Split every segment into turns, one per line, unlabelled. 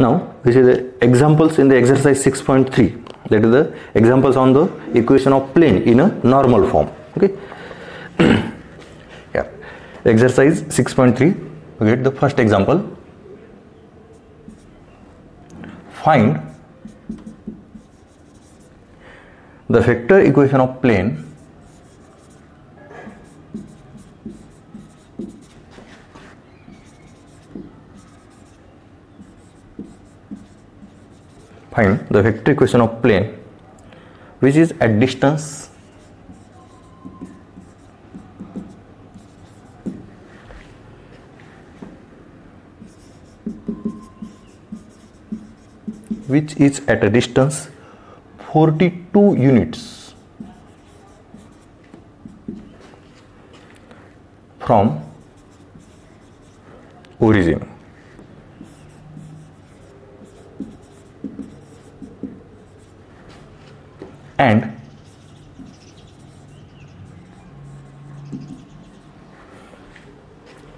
Now this is the examples in the exercise 6.3, that is the examples on the equation of plane in a normal form. Okay. Yeah. Exercise 6.3, we get the first example. Find the vector equation of plane which is at distance which is at a distance 42 units from origin. And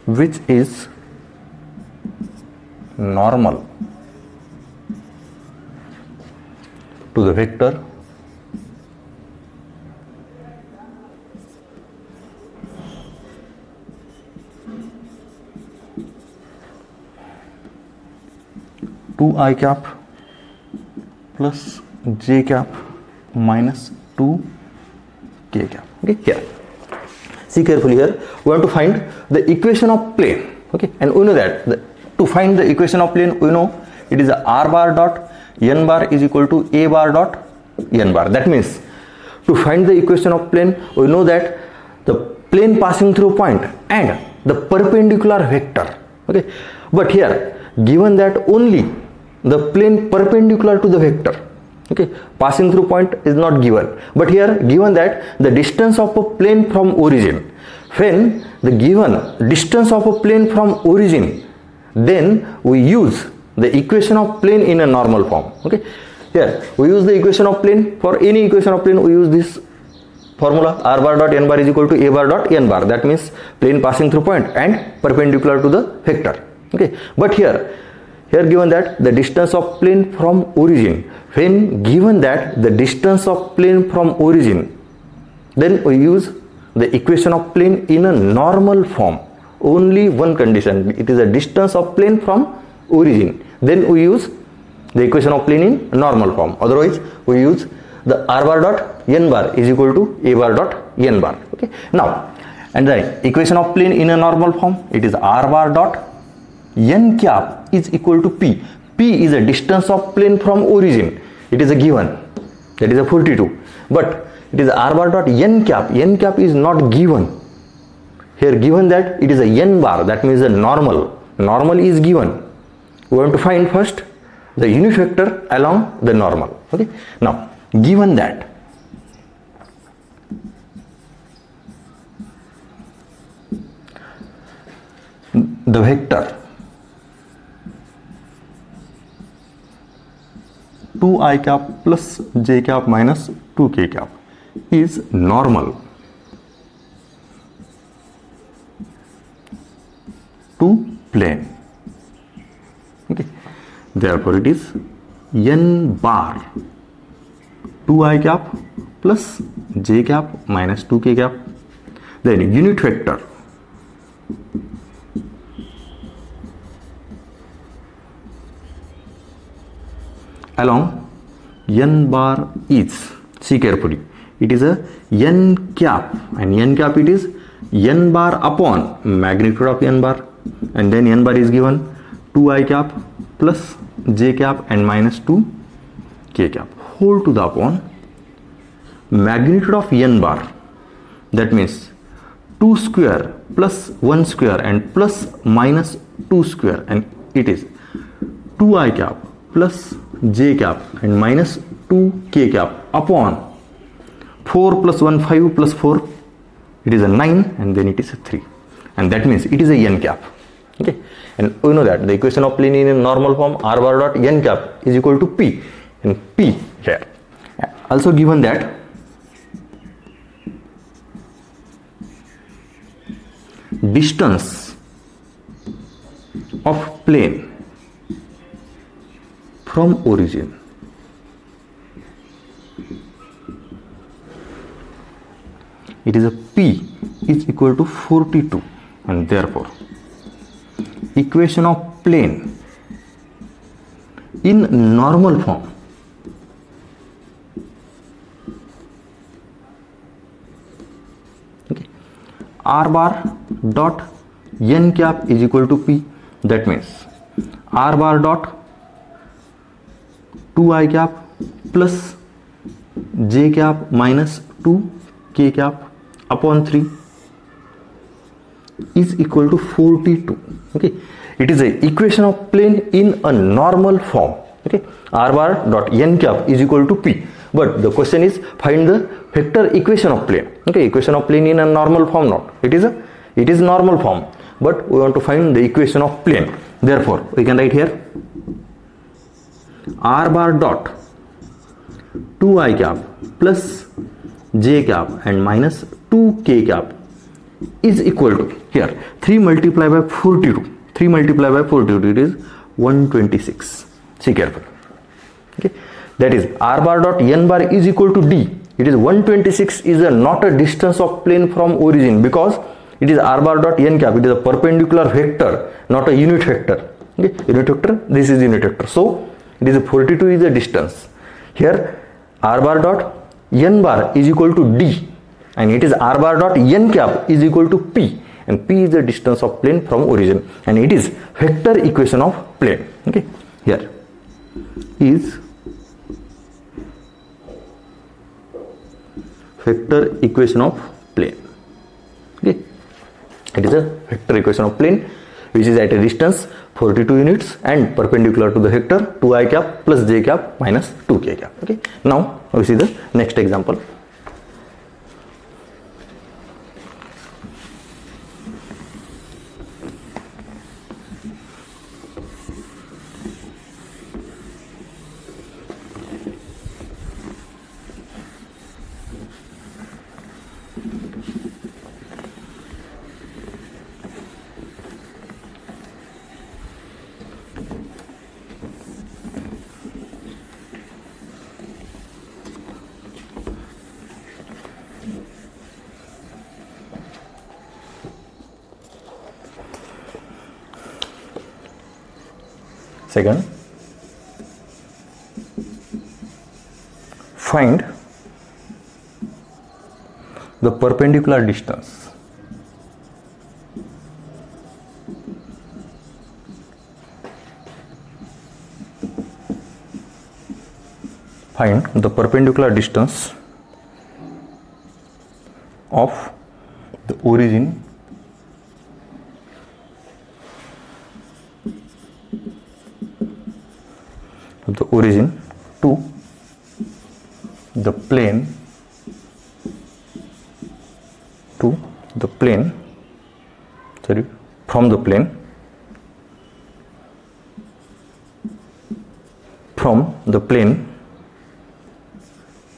which is normal to the vector two I cap plus j cap minus 2 k cap. Okay, here see carefully, here we want to find the equation of plane. Okay, and we know that to find the equation of plane, we know it is a r bar dot n bar is equal to a bar dot n bar. That means to find the equation of plane, we know that the plane passing through point and the perpendicular vector. Okay, but here given that only the plane perpendicular to the vector, okay, passing through point is not given, but here given that the distance of a plane from origin, when the given distance of a plane from origin, then we use the equation of plane in a normal form. Okay, here we use the equation of plane. For any equation of plane we use this formula, r bar dot n bar is equal to a bar dot n bar. That means plane passing through point and perpendicular to the vector. Okay, but here given that the distance of plane from origin, when given that the distance of plane from origin, then we use the equation of plane in a normal form. Only one condition, it is a distance of plane from origin, then we use the equation of plane in normal form. Otherwise we use the r bar dot n bar is equal to a bar dot n bar. Okay, now and the equation of plane in a normal form, it is r bar dot n cap is equal to p. P is a distance of plane from origin, it is a given, that is a 42, but it is r bar dot n cap. N cap is not given here, given that it is a n bar, that means the normal is given. We want to find first the unit vector along the normal. Okay, now given that the vector 2I cap plus j cap minus 2k cap is normal to plane. Okay, therefore it is n bar 2I cap plus j cap minus 2k cap. Then unit vector along n bar is, see carefully, it is a n cap, and n cap it is n bar upon magnitude of n bar, and then n bar is given 2I cap plus j cap and minus 2 k cap whole to the upon magnitude of n bar, that means 2 square plus 1 square and plus minus 2 square, and it is 2I cap plus j cap and minus 2k cap upon 4 plus 1 5 plus 4, it is a 9, and then it is a 3, and that means it is a n cap. Okay, and we know that the equation of plane in a normal form, r bar dot n cap is equal to p, and p here also given that distance of plane from origin. It is a P is equal to 42, and therefore equation of plane in normal form R bar dot n cap is equal to P. That means R bar dot 2i cap plus j cap minus 2k cap upon 3 is equal to 42. Okay, it is a equation of plane in a normal form. Okay, R bar dot n cap is equal to P, but the question is find the vector equation of plane. Okay, equation of plane in a normal form, not it is normal form, but we want to find the equation of plane. Therefore we can write here R bar dot 2i cap plus j cap and minus 2k cap is equal to, here 3 multiplied by 42, 3 multiplied by 42, it is 126. See carefully. Okay, that is R bar dot n bar is equal to d. It is 126 is not a distance of plane from origin, because it is R bar dot n cap, it is a perpendicular vector, not a unit vector. Okay, unit vector, this is unit vector, so it is a 42 is a distance. Here R bar dot n bar is equal to d, and it is R bar dot n cap is equal to P, and P is the distance of plane from origin, and it is vector equation of plane. Okay, here is vector equation of plane. Okay, it is a vector equation of plane which is at a distance 42 units and perpendicular to the vector 2i cap plus j cap minus 2k cap. Okay, now we see the next example. Second, find the perpendicular distance of the origin to the plane from the plane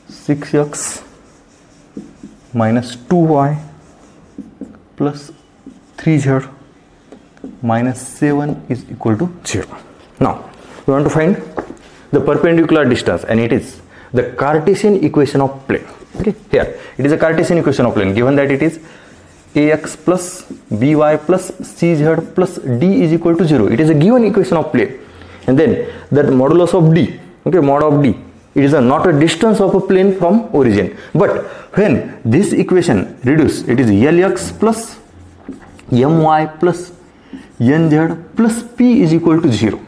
6x minus 2y plus 3z minus 7 is equal to 0. Now we want to find the perpendicular distance, and it is the Cartesian equation of plane. Okay, here it is a Cartesian equation of plane, given that it is ax plus by plus cz plus d is equal to 0. It is a given equation of plane, and then that modulus of d, okay, mod of d, it is not a distance of a plane from origin. But when this equation reduce, it is lx plus my plus nz plus p is equal to 0,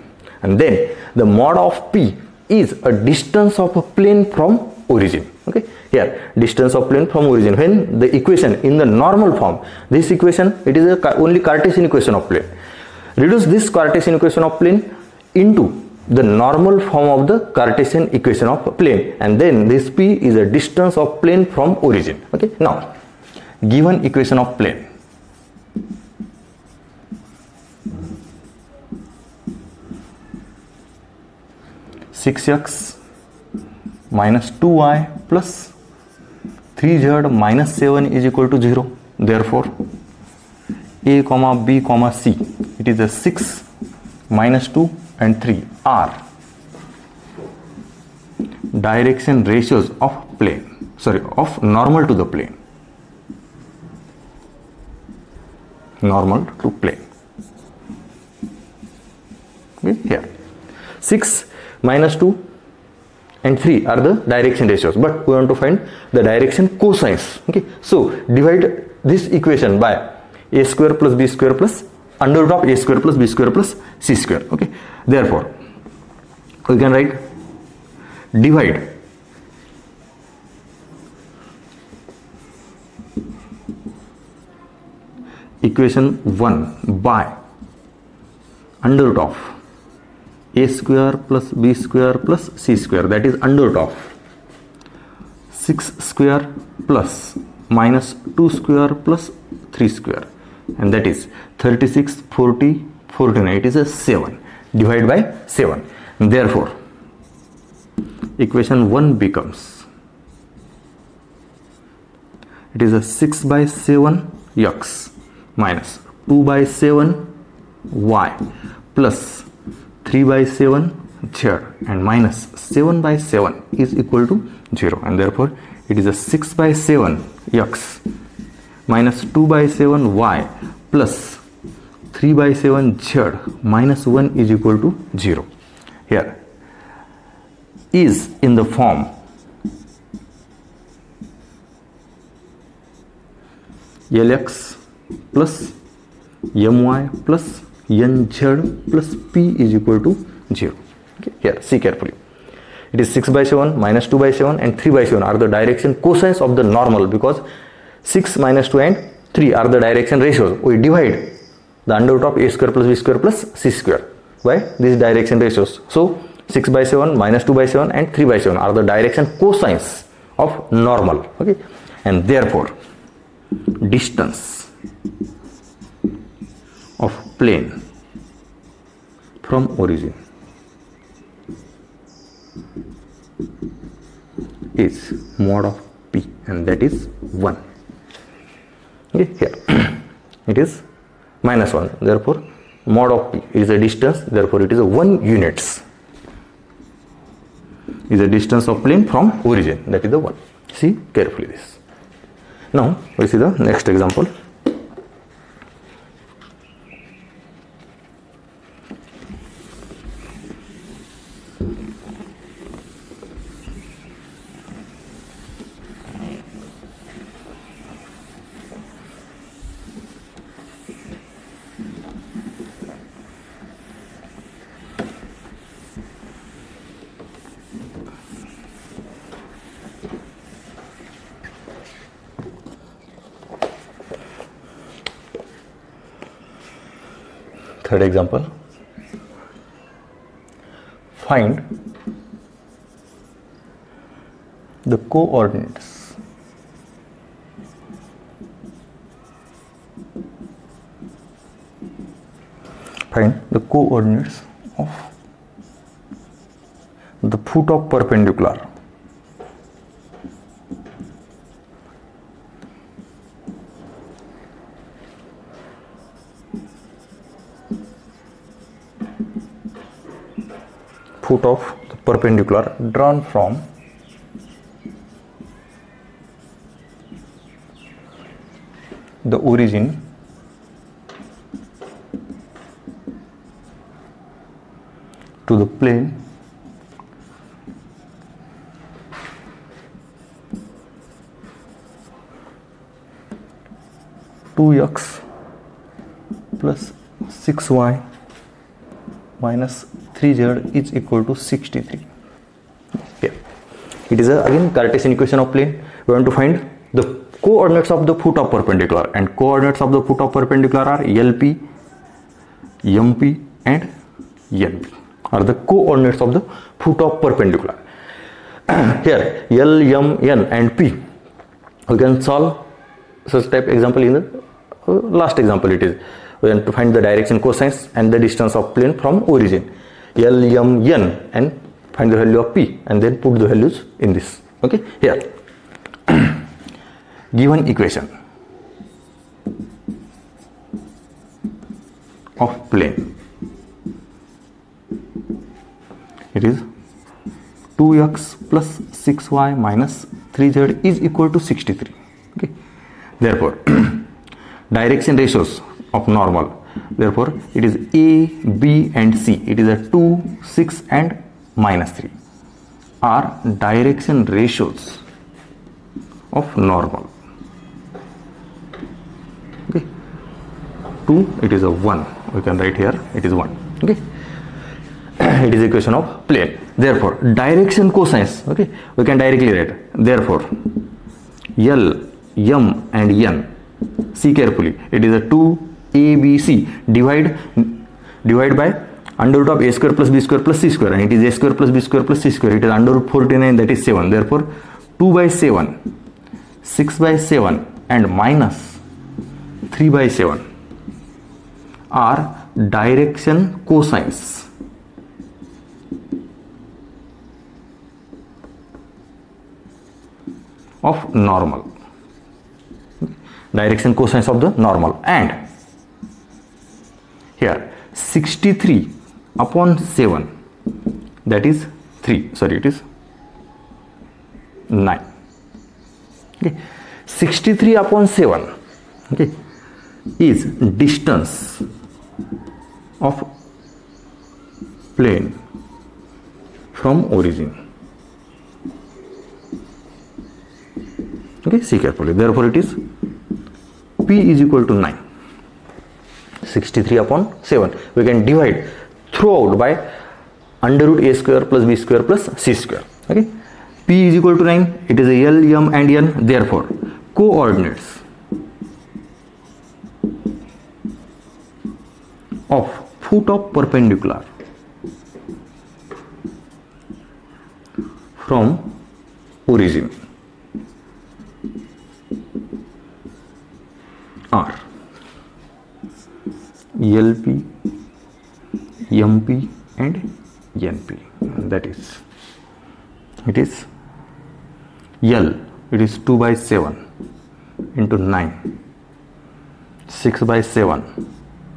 and then the mod of p is a distance of a plane from origin. Okay, here distance of plane from origin, when the equation in the normal form, this equation, it is only Cartesian equation of plane. Reduce this Cartesian equation of plane into the normal form of the Cartesian equation of plane, and then this p is a distance of plane from origin. Okay, now given equation of plane, (6x minus 2y plus 3z minus 7 is equal to 0. Therefore a comma b comma c, it is a 6 minus 2 and 3 are direction ratios of plane, sorry, of normal to the plane, normal to plane. Okay, here 6, -2 and 3 are the direction ratios, but we want to find the direction cosines. Okay, so divide this equation by a square plus b square plus under root of a square plus b square plus c square. Okay, therefore we can write divide equation 1 by under root of a square plus b square plus c square, that is under root of 6 square plus minus 2 square plus 3 square, and that is 36, 40, 49. It is a 7. Divide by 7. Therefore, equation 1 becomes, it is a 6 by 7 x minus 2 by 7 y plus 3 by 7 z and minus 7 by 7 is equal to 0, and therefore it is a 6 by 7 x minus 2 by 7 y plus 3 by 7 z minus 1 is equal to 0. Here is in the form Lx plus my plus nz plus p is equal to 0. Okay, here see carefully. It is 6 by 7, minus 2 by 7 and 3 by 7 are the direction cosines of the normal, because 6, minus 2 and 3 are the direction ratios. We divide the under root of a square plus b square plus c square by these direction ratios. So 6 by 7, minus 2 by 7 and 3 by 7 are the direction cosines of normal. Okay, and therefore distance of plane from origin is mod of p, and that is 1. Okay, here it is minus 1, therefore mod of p is a distance, therefore it is a 1 units, is a distance of plane from origin, that is the 1. See carefully this. Now we see the next example. Third example, find the coordinates of the foot of perpendicular drawn from the origin to the plane (2x plus 6y minus 3z is equal to 63. Here it is again Cartesian equation of plane. We want to find the coordinates of the foot of perpendicular, and coordinates of the foot of perpendicular are LP, MP and NP are the coordinates of the foot of perpendicular. Here L, M, N and P, we can solve such type example in the last example. It is we want to find the direction cosines and the distance of plane from origin, L, M, N, and find the value of P and then put the values in this. Okay, here given equation of plane, it is 2x plus 6y minus 3z is equal to 63. Okay, therefore direction ratios of normal, therefore it is A, B and C, it is a 2, 6 and minus 3 are direction ratios of normal. Okay, 2, it is a 1, we can write here it is 1. Okay, it is equation of plane. Therefore direction cosines, okay, we can directly write, therefore L, M and N, see carefully, it is a 2 A B C, divide by under root of a square plus b square plus c square, and it is a square plus b square plus c square, it is under root 49, that is 7. Therefore 2 by 7, 6 by 7 and minus 3 by 7 are direction cosines of normal, direction cosines of the normal. And here 63 upon 7, that is 3, sorry, it is 9. Okay, 63 upon 7, okay, is distance of plane from origin. Okay, see carefully, therefore it is P is equal to 9. 63 upon 7, we can divide throughout by under root a square plus b square plus c square. Okay, P is equal to 9, it is a L, M and N, therefore coordinates of foot of perpendicular from origin are LP, MP and NP. That is, it is L, it is 2 by 7 into 9, 6 by 7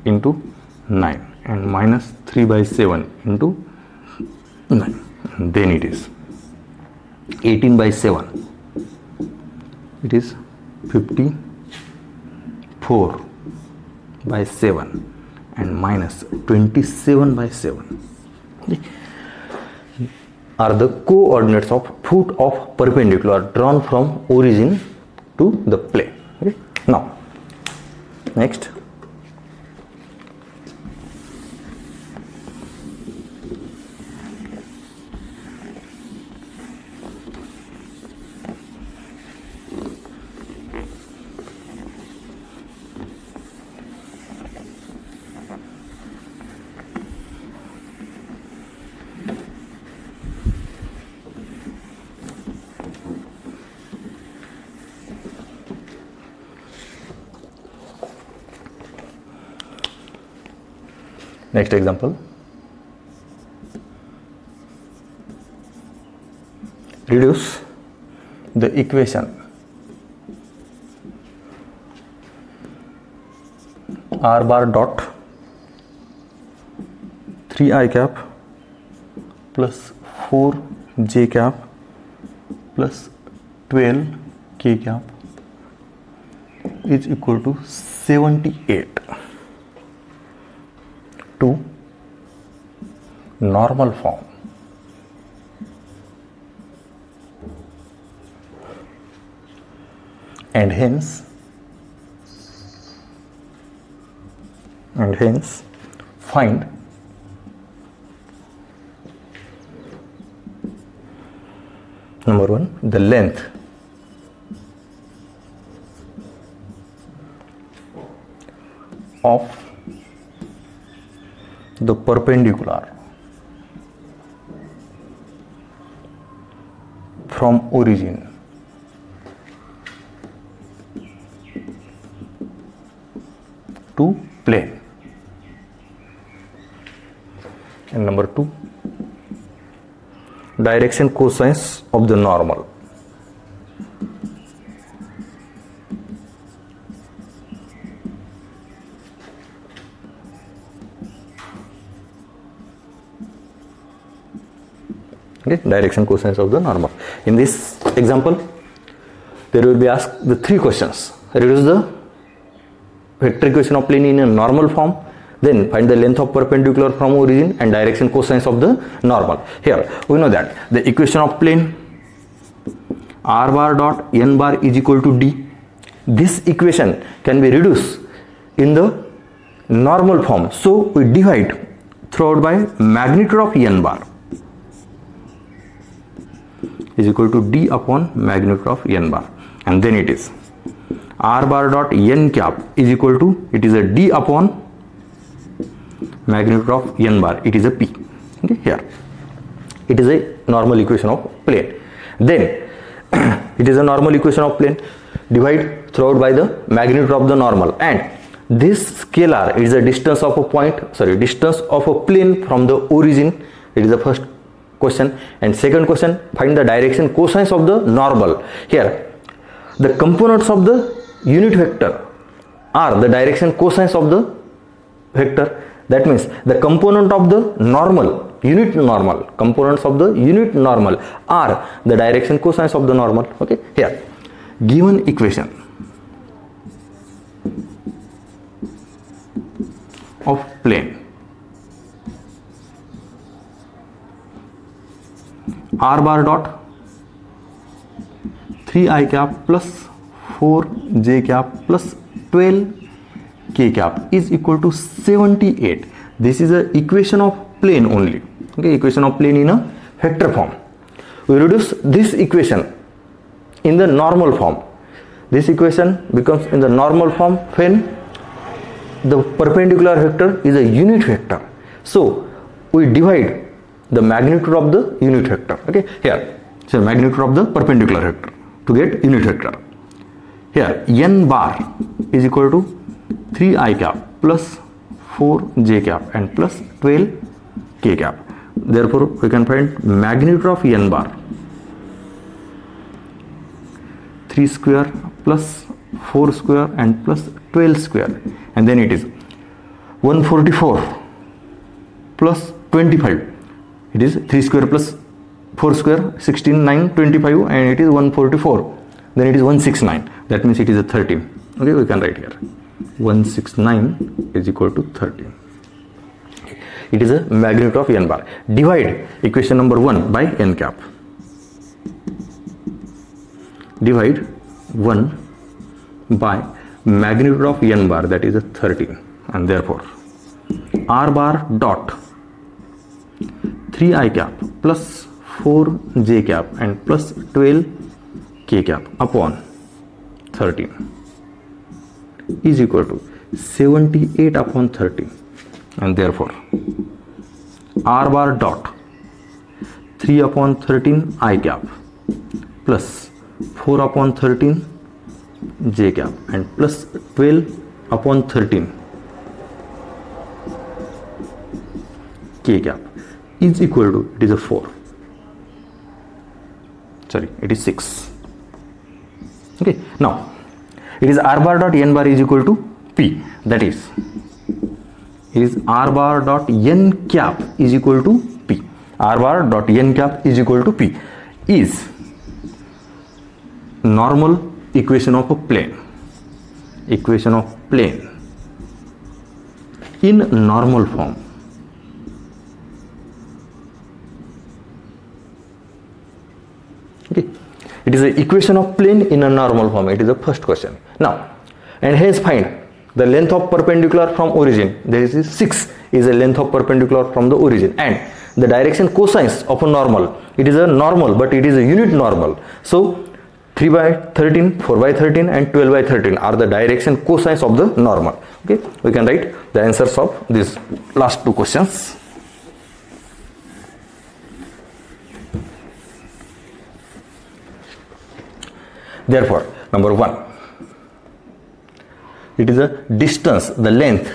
into 9 and minus 3 by 7 into 9. Then it is 18 by 7, it is 54 by 7 and minus 27 by 7 are the coordinates of foot of perpendicular drawn from origin to the plane. Okay, now next, next example. Reduce the equation r bar dot 3i cap plus 4j cap plus 12k cap is equal to 78 to normal form. And hence find number 1, the length of the perpendicular from origin to plane. And number 2, direction cosines of the normal. Okay, direction cosines of the normal. In this example, there will be asked the three questions. Reduce the vector equation of plane in a normal form, then find the length of perpendicular from origin and direction cosines of the normal. Here we know that the equation of plane r bar dot n bar is equal to d. This equation can be reduced in the normal form, so we divide throughout by magnitude of n bar is equal to d upon magnitude of n bar, and then it is r bar dot n cap is equal to, it is a d upon magnitude of n bar, it is a p. Okay, here it is a normal equation of plane. Then it is a normal equation of plane, divide throughout by the magnitude of the normal, and this scalar is the distance of a point, distance of a plane from the origin. It is the first question. And second question, find the direction cosines of the normal. Here the components of the unit vector are the direction cosines of the vector. That means the component of the normal, unit normal, components of the unit normal are the direction cosines of the normal. Okay, here given equation of plane r bar dot 3i cap plus 4j cap plus 12 k cap is equal to 78. This is a equation of plane only. Okay, equation of plane in a vector form. We reduce this equation in the normal form. This equation becomes in the normal form when the perpendicular vector is a unit vector. So we divide the magnitude of the unit vector. Okay, here so magnitude of the perpendicular vector to get unit vector. Here n bar is equal to 3i cap plus 4j cap and plus 12 k cap. Therefore we can find magnitude of n bar 3 square plus 4 square and plus 12 square, and then it is 144 plus 25. It is 3 square plus 4 square, 16, 9, 25, and it is 144. Then it is 169. That means it is a 13. Okay, we can write here 169 is equal to 13. It is a magnitude of n bar. Divide equation number 1 by n cap. Divide 1 by magnitude of n bar, that is a 13, and therefore r bar dot 3i cap plus 4j cap and plus 12 k cap upon 13 is equal to 78 upon 13, and therefore r bar dot 3 upon 13 I cap plus 4 upon 13 j cap and plus 12 upon 13 k cap is equal to, it is a 4, it is 6. Okay, now it is r bar dot n bar is equal to p, that is r bar dot n cap is equal to p. R bar dot n cap is equal to p is normal equation of a plane, equation of plane in normal form. Okay, it is the equation of plane in a normal form. It is the first question. Now, and hence find the length of perpendicular from origin. There is 6 is a length of perpendicular from the origin, and the direction cosines of a normal. It is a normal, but it is a unit normal. So 3 by 13, 4 by 13 and 12 by 13 are the direction cosines of the normal. Okay, we can write the answers of these last two questions. Therefore, number 1, it is a distance, the length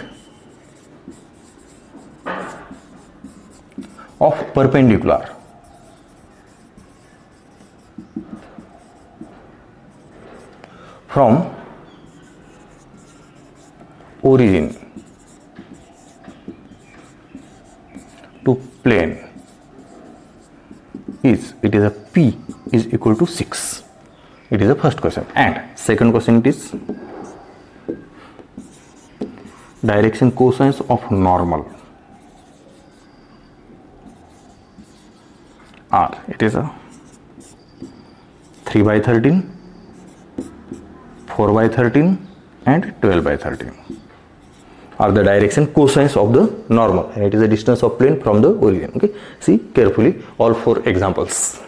of perpendicular from origin to plane is, it is a P is equal to 6. It is the first question. And second question, it is direction cosines of normal are, it is a 3 by 13, 4 by 13 and 12 by 13 are the direction cosines of the normal, and it is the distance of plane from the origin. Okay, see carefully all 4 examples.